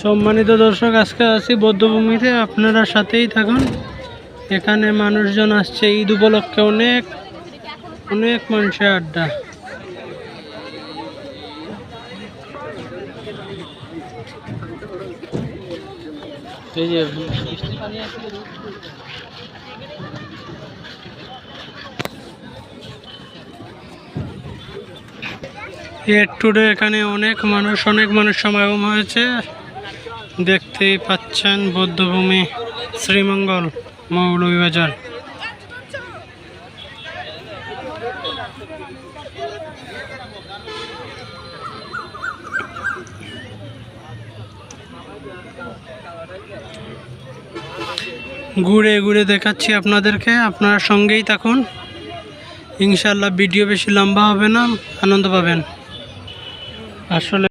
সম্মানিত দর্শক, আজকে আছি বৌদ্ধভূমিতে, আপনারা সাথেই থাকুন। এখানে মানুষজন আসছে ঈদ উপলক্ষে, অনেক অনেক মানুষের আড্ডা। এই যে টুডে এখানে অনেক মানুষ সমাগম হয়েছে। দেখতেই পাচ্ছেন বৌদ্ধভূমি শ্রীমঙ্গল মৌলভীবাজার। ঘুরে ঘুরে দেখাচ্ছি আপনাদেরকে, আপনারা সঙ্গেই থাকুন। ইনশাআল্লাহ ভিডিও বেশি লম্বা হবে না, আনন্দ পাবেন। আসলে